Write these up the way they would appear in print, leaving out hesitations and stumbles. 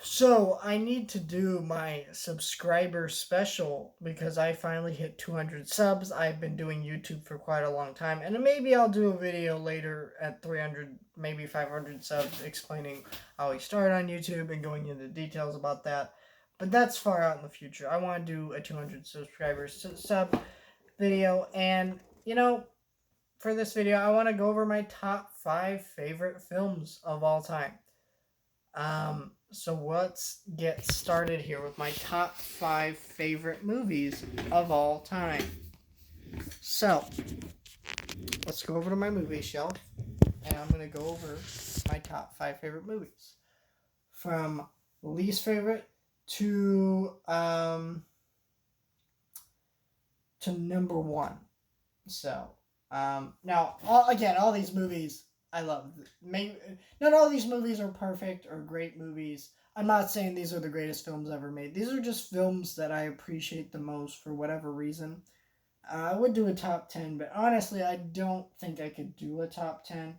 So I need to do my subscriber special because I finally hit 200 subs. I've been doing YouTube for quite a long time, and maybe I'll do a video later at 300, maybe 500 subs explaining how I started on YouTube and going into details about that. But that's far out in the future. I want to do a 200 subscribers sub video, and for this video, I want to go over my top 5 favorite films of all time. So let's get started here with my top 5 favorite movies of all time. So let's go over to my movie shelf, and I'm gonna go over my top 5 favorite movies from least favorite to number one. So now all these movies I love. Maybe not all these movies are perfect or great movies. I'm not saying these are the greatest films ever made. These are just films that I appreciate the most for whatever reason. I would do a top 10, but honestly, I don't think I could do a top 10.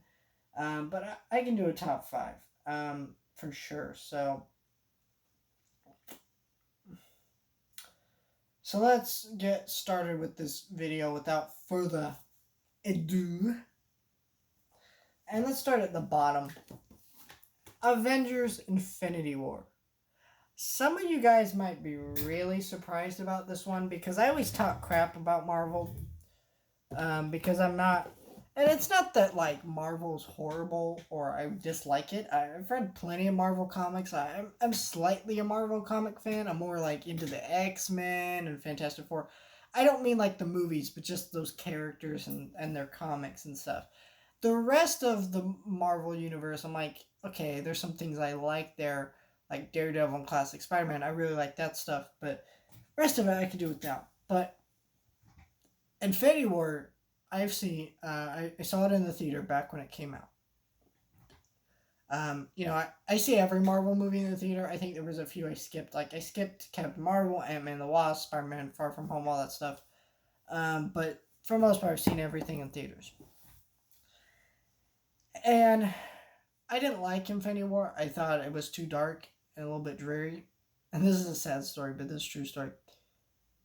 But I can do a top 5 for sure. So let's get started with this video without further ado. And let's start at the bottom. Avengers Infinity War. Some of you guys might be really surprised about this one because I always talk crap about Marvel. Because I'm not. And it's not that like Marvel's horrible or I dislike it. I've read plenty of Marvel comics. I'm slightly a Marvel comic fan. I'm more like into the X-Men and Fantastic Four. I don't mean like the movies, but just those characters and their comics and stuff. The rest of the Marvel universe, I'm like, okay, there's some things I like there, like Daredevil and Classic Spider-Man. I really like that stuff, but the rest of it I could do without. But Infinity War, I've seen. I saw it in the theater back when it came out. I see every Marvel movie in the theater. I think there was a few I skipped. Like I skipped Captain Marvel, Ant-Man and the Wasp, Spider-Man, Far From Home, all that stuff. But for the most part, I've seen everything in theaters. And I didn't like Infinity War. I thought it was too dark and a little bit dreary. And this is a sad story, but this is a true story.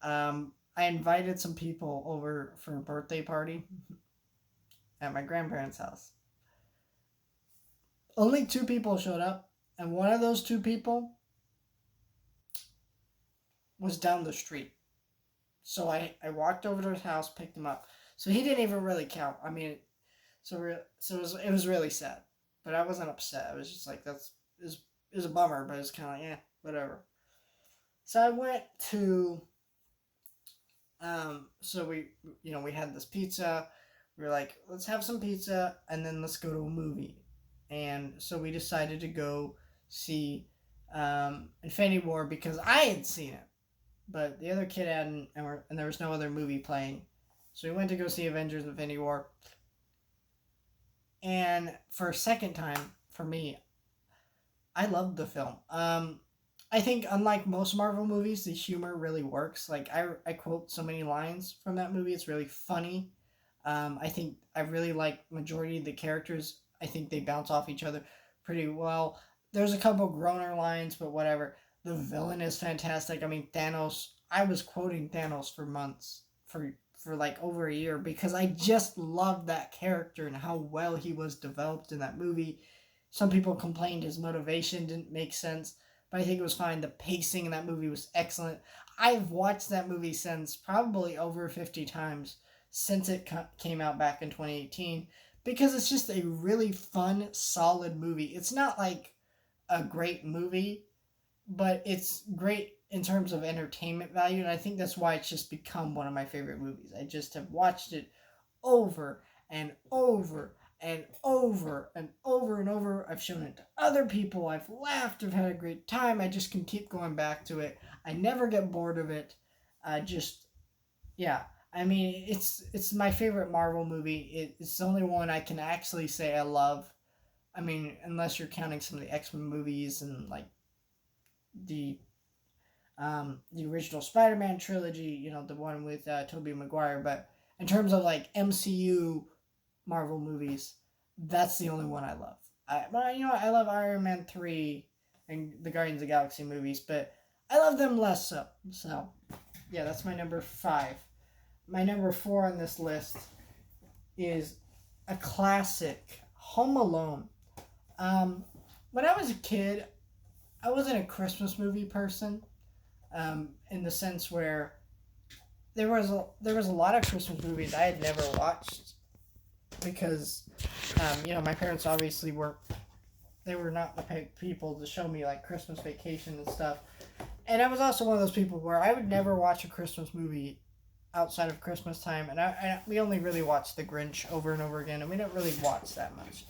I invited some people over for a birthday party at my grandparents' house. Only 2 people showed up, and one of those 2 people was down the street. So I walked over to his house, picked him up. So he didn't even really count. I mean, it was really sad, but I wasn't upset. I was just like it was a bummer, but it's kind of like whatever. So I went to so we had this pizza. We were like, let's have some pizza and then let's go to a movie. And so we decided to go see Infinity War because I had seen it, but the other kid hadn't, and there was no other movie playing. So we went to go see Avengers Infinity War. And for a second time, for me, I loved the film. I think unlike most Marvel movies, the humor really works. Like I quote so many lines from that movie. It's really funny. I think I really like majority of the characters. I think they bounce off each other pretty well. There's a couple groaner lines, but whatever. The villain is fantastic. I mean, Thanos. I was quoting Thanos for months, for like over a year because I just loved that character and how well he was developed in that movie. Some people complained his motivation didn't make sense, but I think it was fine. The pacing in that movie was excellent. I've watched that movie since probably over 50 times since it came out back in 2018 because it's just a really fun, solid movie. It's not like a great movie, but it's great in terms of entertainment value, and I think that's why it's just become one of my favorite movies. I just have watched it over and over and over and over and over. I've shown it to other people. I've laughed. I've had a great time. I just can keep going back to it. I never get bored of it. Just yeah. I mean, it's my favorite Marvel movie. It's the only one I can actually say I love. I mean, unless you're counting some of the X-Men movies and like the the original Spider-Man trilogy, the one with Tobey Maguire. But in terms of like MCU Marvel movies, that's the only one I love. But I love Iron Man 3. and the Guardians of the Galaxy movies, but I love them less so. So, yeah, that's my number 5. My number 4 on this list is a classic, Home Alone. When I was a kid, I wasn't a Christmas movie person, in the sense where there was a lot of Christmas movies I had never watched because, my parents obviously weren't. They were not the people to show me like Christmas Vacation and stuff. And I was also one of those people where I would never watch a Christmas movie outside of Christmas time, and we only really watched The Grinch over and over again, and we didn't really watch that much.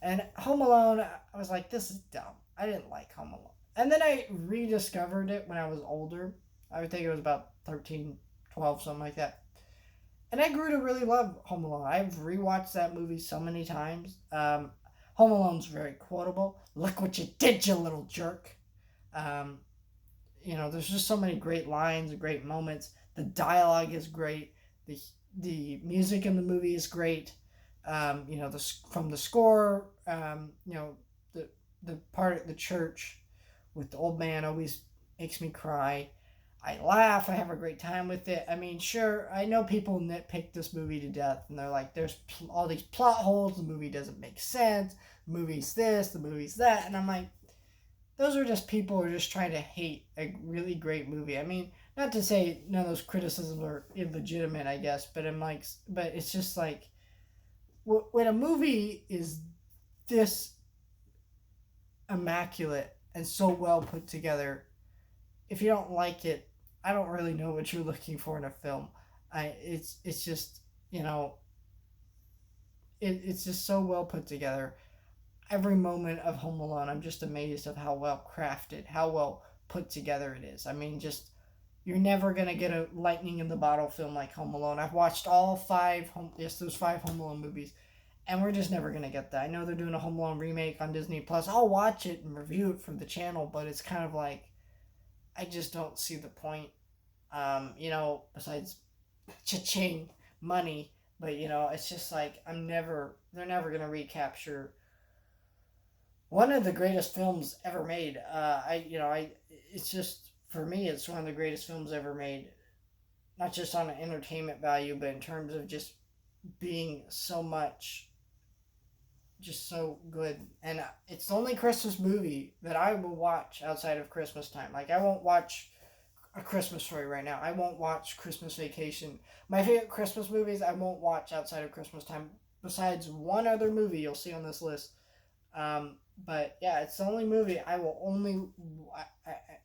And Home Alone, I was like, this is dumb. I didn't like Home Alone. And then I rediscovered it when I was older. I would think it was about 13, 12, something like that. And I grew to really love Home Alone. I've rewatched that movie so many times. Home Alone's very quotable. Look what you did, you little jerk. Um, there's just so many great lines, great moments. The dialogue is great. The music in the movie is great. From the score, the part at the church with the old man always makes me cry. I laugh. I have a great time with it. I mean, sure, I know people nitpick this movie to death, and they're like, there's all these plot holes. The movie doesn't make sense. The movie's this. The movie's that. And I'm like, those are just people who are just trying to hate a really great movie. I mean, not to say none of those criticisms are illegitimate, I guess, but but it's just like, when a movie is this immaculate and so well put together, if you don't like it, I don't really know what you're looking for in a film. It's just, it's just so well put together. Every moment of Home Alone, I'm just amazed of how well crafted, how well put together it is. I mean, just, you're never gonna get a lightning in the bottle film like Home Alone. I've watched all those 5 Home Alone movies, and we're just never gonna get that. I know they're doing a Home Alone remake on Disney Plus. I'll watch it and review it for the channel, but it's kind of like, I just don't see the point. Besides cha-ching money, but it's just like, they're never gonna recapture one of the greatest films ever made. It's just, for me, it's one of the greatest films ever made. Not just on an entertainment value, but in terms of just being so much, just so good. And it's the only Christmas movie that I will watch outside of Christmas time. Like, I won't watch A Christmas Story right now. I won't watch Christmas Vacation. My favorite Christmas movies I won't watch outside of Christmas time, besides one other movie you'll see on this list. But yeah, it's the only movie I will only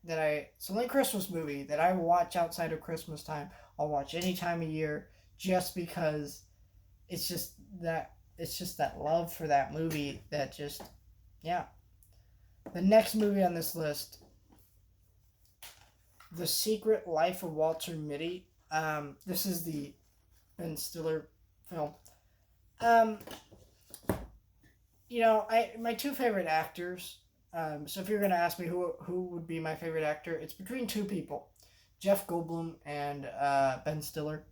it's the only Christmas movie that I will watch outside of Christmas time. I'll watch any time of year, just because it's just that love for that movie that just, yeah. The next movie on this list, The Secret Life of Walter Mitty. This is the Ben Stiller film. My 2 favorite actors. So if you're gonna ask me who would be my favorite actor, it's between 2 people, Jeff Goldblum and Ben Stiller.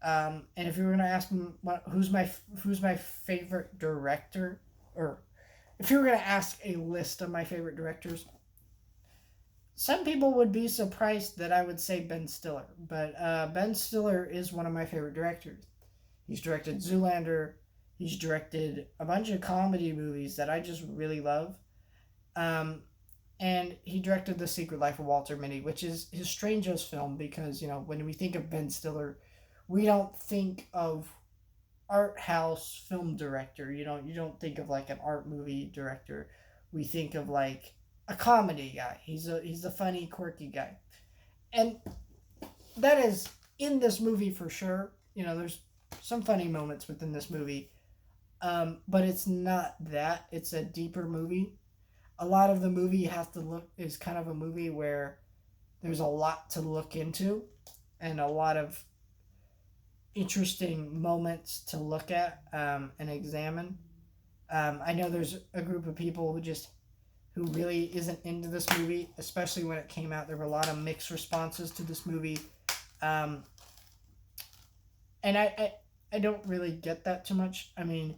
And if you were gonna ask me who's my favorite director, or if you were gonna ask a list of my favorite directors, some people would be surprised that I would say Ben Stiller, but Ben Stiller is one of my favorite directors. He's directed Zoolander. He's directed a bunch of comedy movies that I just really love. And he directed The Secret Life of Walter Mitty, which is his strangest film because, when we think of Ben Stiller, we don't think of art house film director. You don't think of like an art movie director. We think of like a comedy guy. He's a funny, quirky guy. And that is in this movie for sure. There's some funny moments within this movie. But it's not that. It's a deeper movie. A lot of the movie is kind of a movie where there's a lot to look into and a lot of interesting moments to look at and examine. I know there's a group of people who really isn't into this movie, especially when it came out. There were a lot of mixed responses to this movie. And I don't really get that too much. I mean,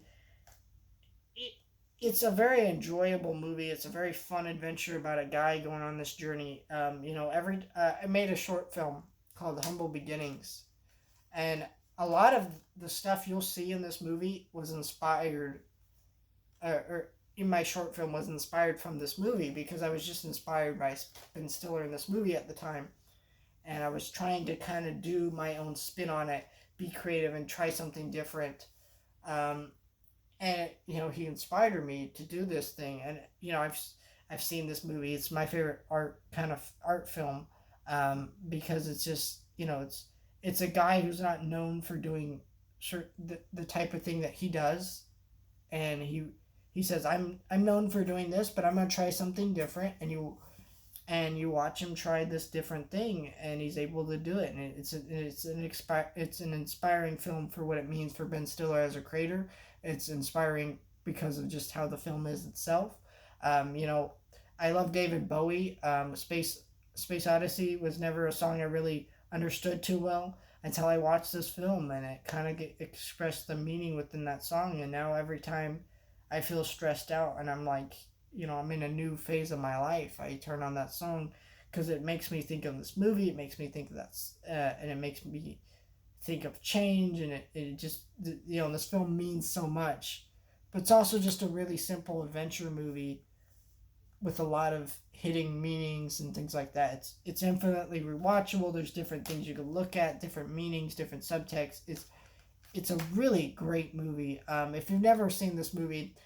it's a very enjoyable movie. It's a very fun adventure about a guy going on this journey. I made a short film called Humble Beginnings, and a lot of the stuff you'll see in this movie was inspired, or in my short film was inspired from this movie because I was just inspired by Ben Stiller in this movie at the time, and I was trying to kind of do my own spin on it, be creative, and try something different. Um, and he inspired me to do this thing, and I've seen this movie. It's my favorite art film, because it's just it's a guy who's not known for doing the type of thing that he does, and he says I'm known for doing this, but I'm gonna try something different, and you watch him try this different thing, and he's able to do it, and it's an inspiring film for what it means for Ben Stiller as a creator. It's inspiring because of just how the film is itself. You know, I love David Bowie. Space Odyssey was never a song I really understood too well until I watched this film, and it kind of expressed the meaning within that song. And now every time I feel stressed out and I'm like, I'm in a new phase of my life, I turn on that song because it makes me think of this movie. It makes me think of and it makes me think of change, and it just, this film means so much. But it's also just a really simple adventure movie with a lot of hidden meanings and things like that. It's infinitely rewatchable. There's different things you can look at, different meanings, different subtext. It's a really great movie. If you've never seen this movie,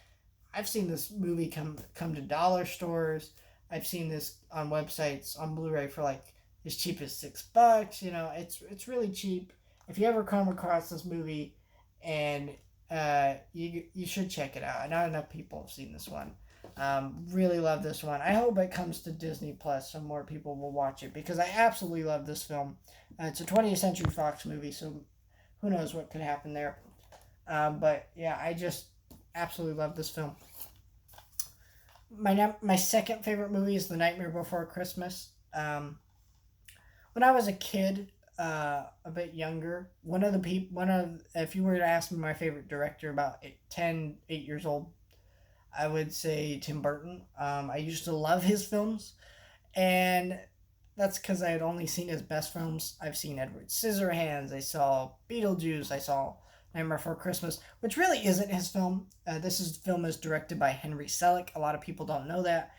I've seen this movie come to dollar stores. I've seen this on websites on Blu-ray for like as cheap as $6. It's really cheap. If you ever come across this movie, and you should check it out. Not enough people have seen this one. Really love this one. I hope it comes to Disney Plus so more people will watch it because I absolutely love this film. It's a 20th Century Fox movie, so who knows what could happen there. But yeah, I just absolutely love this film. My second favorite movie is The Nightmare Before Christmas. When I was a kid, a bit younger, if you were to ask me my favorite director about 8 years old, I would say Tim Burton. I used to love his films, and that's because I had only seen his best films. I've seen Edward Scissorhands, I saw Beetlejuice, I saw Nightmare Before Christmas, which really isn't his film. Film is directed by Henry Selick. A lot of people don't know that.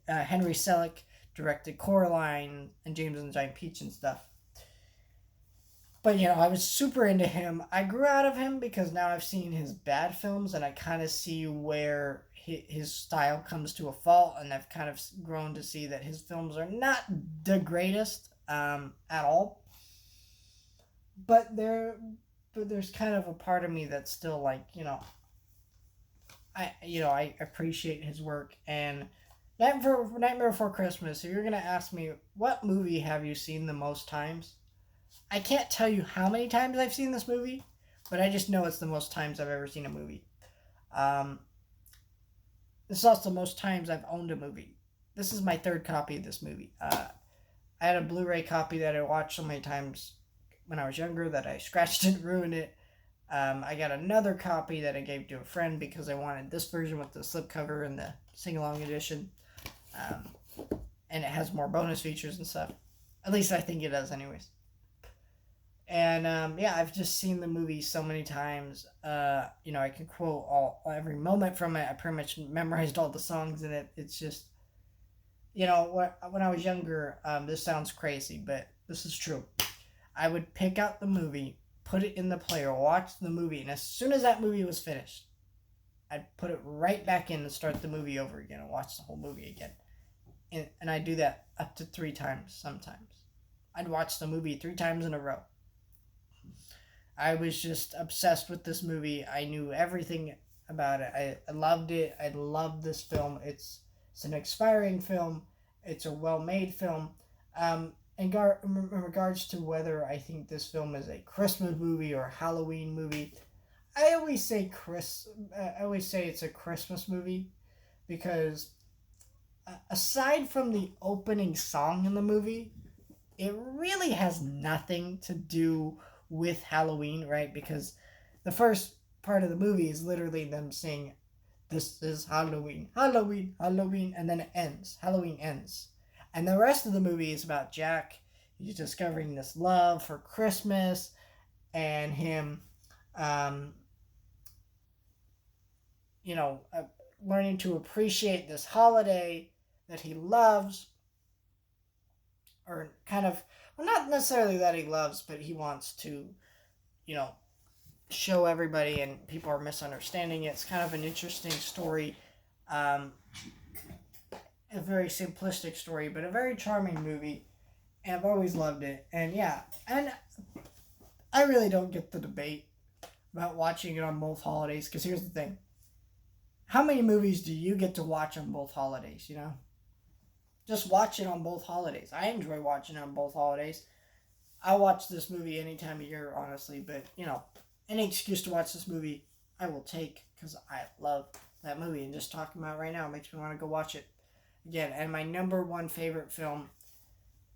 Henry Selick directed Coraline and James and the Giant Peach and stuff. But I was super into him. I grew out of him because now I've seen his bad films, and I kind of see where his style comes to a fault, and I've kind of grown to see that his films are not the greatest at all. But there's kind of a part of me that's still like, I appreciate his work. And Nightmare Before Christmas, if you're gonna ask me what movie have you seen the most times, I can't tell you how many times I've seen this movie, but I just know it's the most times I've ever seen a movie. This is also the most times I've owned a movie. This is my third copy of this movie. I had a Blu-ray copy that I watched so many times when I was younger that I scratched and ruined it. I got another copy that I gave to a friend because I wanted this version with the slipcover and the sing-along edition. And it has more bonus features and stuff. At least I think it does anyways. And I've just seen the movie so many times. I can quote every moment from it. I pretty much memorized all the songs in it. It's just, when I was younger, this sounds crazy, but this is true. I would pick out the movie, put it in the player, watch the movie, and as soon as that movie was finished, I'd put it right back in and start the movie over again and watch the whole movie again. And I do that up to 3 times sometimes. I'd watch the movie 3 times in a row. I was just obsessed with this movie. I knew everything about it. I loved it. I loved this film. It's an inspiring film. It's a well-made film. In regards to whether I think this film is a Christmas movie or a Halloween movie, I always say it's a Christmas movie because aside from the opening song in the movie, it really has nothing to do with Halloween, right? Because the first part of the movie is literally them saying This is Halloween, Halloween, Halloween, and then it ends. Halloween ends. And the rest of the movie is about Jack. He's discovering this love for Christmas and him, um, you know, learning to appreciate this holiday that he loves, or kind of, well, not necessarily that he loves, but he wants to, you know, show everybody, and people are misunderstanding it. It's kind of an interesting story, um, a very simplistic story, but a very charming movie, and I've always loved it. And yeah, and I really don't get the debate about watching it on both holidays, because here's the thing: how many movies do you get to watch on both holidays? You know, just watch it on both holidays. I enjoy watching it on both holidays. I watch this movie any time of year, honestly, but you know, any excuse to watch this movie, I will take, because I love that movie, and just talking about it right now makes me want to go watch it again. And my number one favorite film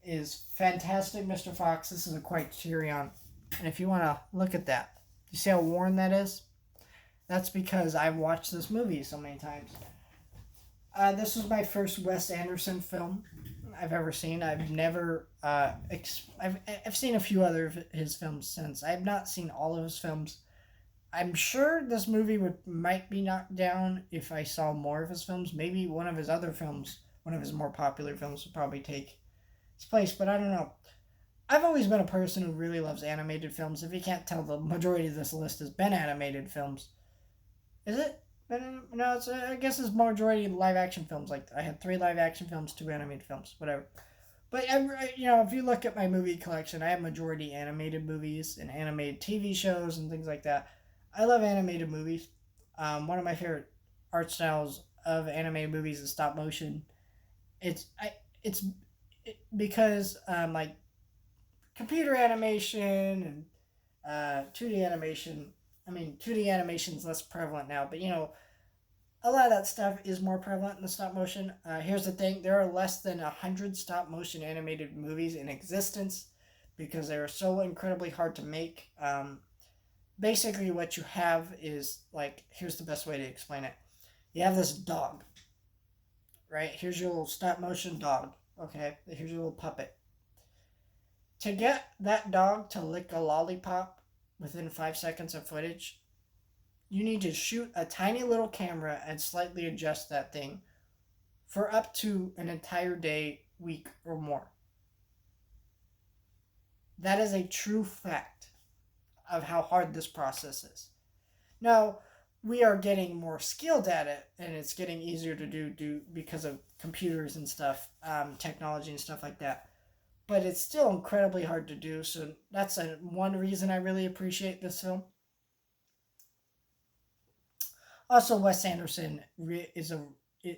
is Fantastic Mr. Fox. This is a Criterion, and if you want to look at that, you see how worn that is? That's because I've watched this movie so many times. This was my first Wes Anderson film I've ever seen. I've never, I've seen a few other of his films since. I've not seen all of his films. I'm sure this movie might be knocked down if I saw more of his films. Maybe one of his other films, one of his more popular films, would probably take its place. But I don't know. I've always been a person who really loves animated films. If you can't tell, the majority of this list has been animated films. Is it? No, it's I guess it's majority live action films. Like I had 3 live action films, 2 animated films, whatever. But you know, if you look at my movie collection, I have majority animated movies and animated TV shows and things like that. I love animated movies. One of my favorite art styles of animated movies is stop motion. It's I it's because like computer animation and 2D animation. I mean, 2D animation is less prevalent now, but you know, a lot of that stuff is more prevalent in the stop motion. Here's the thing: there are less than 100 stop motion animated movies in existence because they are so incredibly hard to make. Basically, what you have is like, here's the best way to explain it: you have this dog, right? Here's your little stop motion dog. Okay, here's your little puppet. To get that dog to lick a lollipop within 5 seconds of footage, you need to shoot a tiny little camera and slightly adjust that thing for up to an entire day, week, or more. That is a true fact of how hard this process is. Now, we are getting more skilled at it, and it's getting easier to do because of computers and stuff, technology and stuff like that. But it's still incredibly hard to do. So that's one reason I really appreciate this film. Also, Wes Anderson is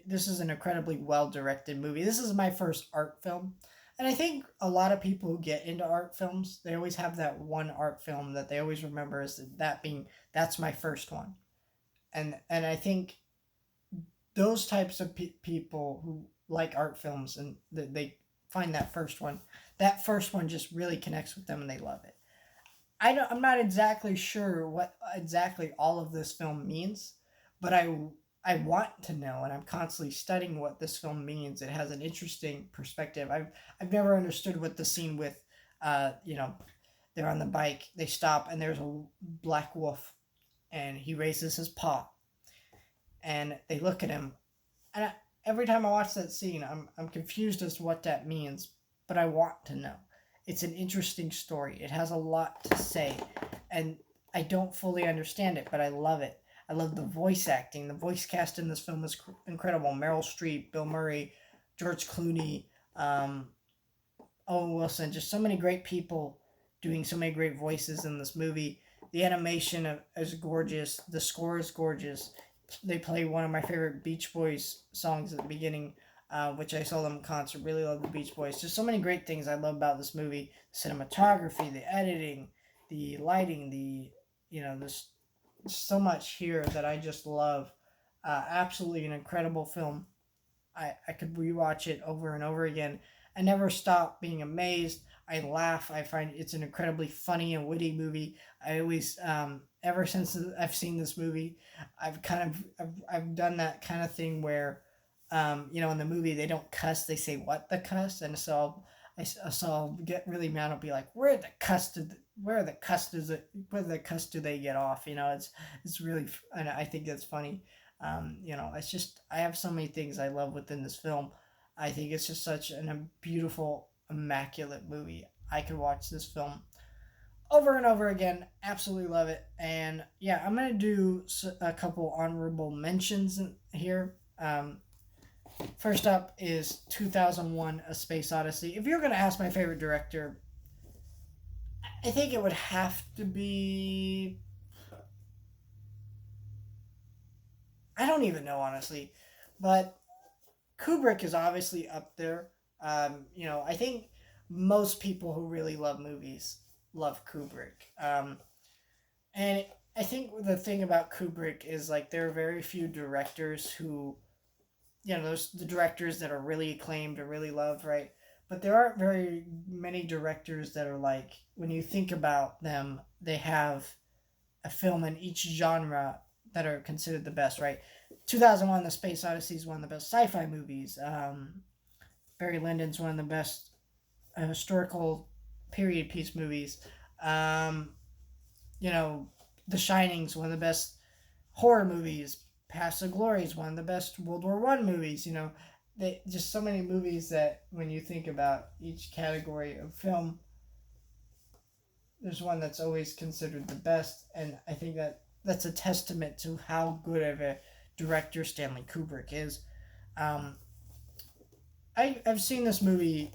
this is an incredibly well directed movie. This is my first art film, and I think a lot of people who get into art films, they always have that one art film that they always remember as that being, that's my first one. And I think those types of people who like art films, and they find that first one just really connects with them and they love it. I'm not exactly sure what exactly all of this film means, but I want to know, and I'm constantly studying what this film means. It has an interesting perspective. I've never understood what the scene with, you know, they're on the bike, they stop, and there's a black wolf, and he raises his paw, and they look at him, and every time I watch that scene, I'm confused as to what that means, but I want to know. It's an interesting story. It has a lot to say, and I don't fully understand it, but I love it. I love the voice acting. The voice cast in this film is incredible. Meryl Streep, Bill Murray, George Clooney, Owen Wilson. Just so many great people doing so many great voices in this movie. The animation is gorgeous. The score is gorgeous. They play one of my favorite Beach Boys songs at the beginning, which I saw them in concert. Really love the Beach Boys. Just so many great things I love about this movie: cinematography, the editing, the lighting, there's so much here that I just love. Absolutely an incredible film. I could rewatch it over and over again. I never stop being amazed. I laugh. I find it's an incredibly funny and witty movie. I always, ever since I've seen this movie, I've done that kind of thing where, in the movie they don't cuss, they say what the cuss, and so I'll get really mad. I'll be like, where the cuss do they get off? It's really, and I think that's funny. It's just I have so many things I love within this film. I think it's just such a beautiful, immaculate movie. I could watch this film over and over again. Absolutely love it. And yeah, I'm gonna do a couple honorable mentions here. First up is 2001: A Space Odyssey. If you're gonna ask my favorite director, I think it would have to be. I don't even know honestly, but Kubrick is obviously up there. I think most people who really love movies love Kubrick. And I think the thing about Kubrick is like there are very few directors who, there's the directors that are really acclaimed or really loved, right? But there aren't very many directors that are like, when you think about them, they have a film in each genre that are considered the best, right? 2001: The Space Odyssey is one of the best sci-fi movies. Barry Lyndon's one of the best historical period piece movies. Um, The Shining's one of the best horror movies. Past the Glory is one of the best World War One movies. They just so many movies that when you think about each category of film, there's one that's always considered the best, and I think that's a testament to how good of a director Stanley Kubrick is. Um, I've seen this movie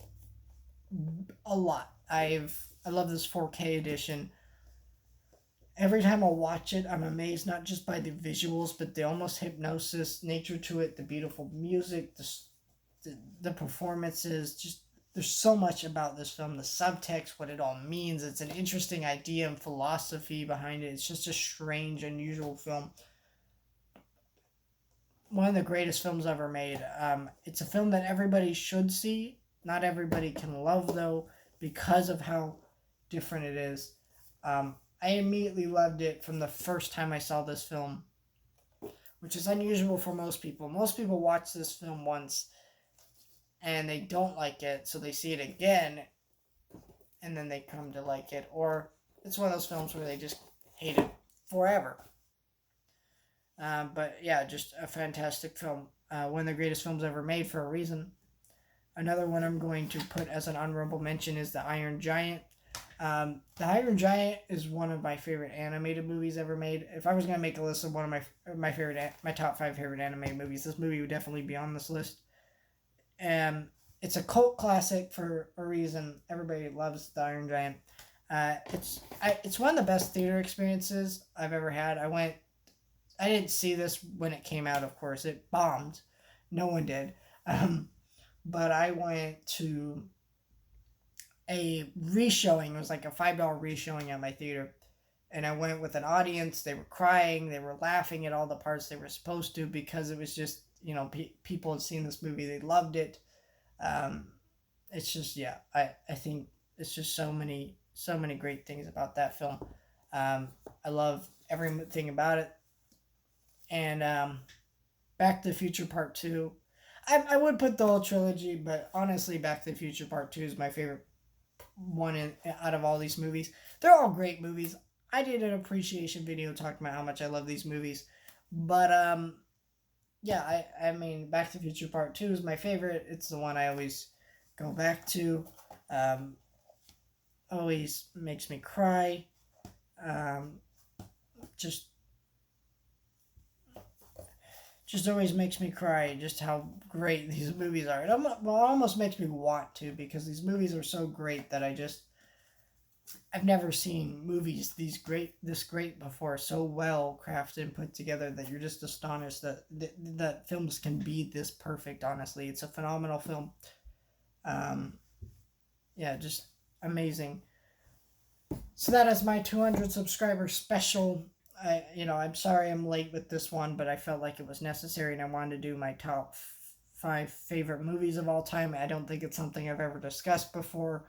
a lot. I love this 4K edition. Every time I watch it, I'm amazed not just by the visuals, but the almost hypnosis nature to it, the beautiful music, the performances. Just there's so much about this film, the subtext, what it all means. It's an interesting idea and philosophy behind it. It's just a strange, unusual film. One of the greatest films ever made. It's a film that everybody should see. Not everybody can love though, because of how different it is. I immediately loved it from the first time I saw this film, which is unusual for most people. Most people watch this film once and they don't like it, so they see it again and then they come to like it. Or it's one of those films where they just hate it forever. But yeah, just a fantastic film. One of the greatest films ever made for a reason. Another one I'm going to put as an honorable mention is The Iron Giant. The Iron Giant is one of my favorite animated movies ever made. If I was gonna make a list of one of my top 5 favorite animated movies, this movie would definitely be on this list. And it's a cult classic for a reason. Everybody loves The Iron Giant. It's one of the best theater experiences I've ever had. I didn't see this when it came out. Of course, it bombed. No one did. But I went to a reshowing. It was like a $5 reshowing at my theater, and I went with an audience. They were crying, they were laughing at all the parts they were supposed to, because it was just people had seen this movie, they loved it. It's just, yeah, I think it's just so many great things about that film. I love everything about it. And Back to the Future Part 2, I would put the whole trilogy, but honestly Back to the Future Part 2 is my favorite one out of all these movies. They're all great movies. I did an appreciation video talking about how much I love these movies. But yeah, I mean Back to the Future Part 2 is my favorite. It's the one I always go back to. Always makes me cry. Just always makes me cry just how great these movies are. It almost makes me want to, because these movies are so great that I've never seen movies this great before, so well crafted and put together that you're just astonished that films can be this perfect. Honestly, it's a phenomenal film. Yeah, just amazing. So that is my 200 subscriber special. I'm sorry I'm late with this one, but I felt like it was necessary, and I wanted to do my top 5 favorite movies of all time. I don't think it's something I've ever discussed before.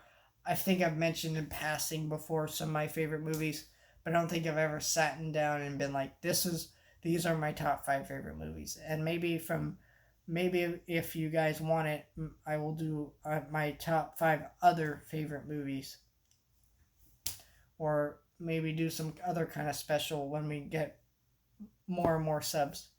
I think I've mentioned in passing before some of my favorite movies, but I don't think I've ever sat down and been like, these are my top 5 favorite movies. And maybe if you guys want it, I will do my top 5 other favorite movies, or maybe do some other kind of special when we get more and more subs.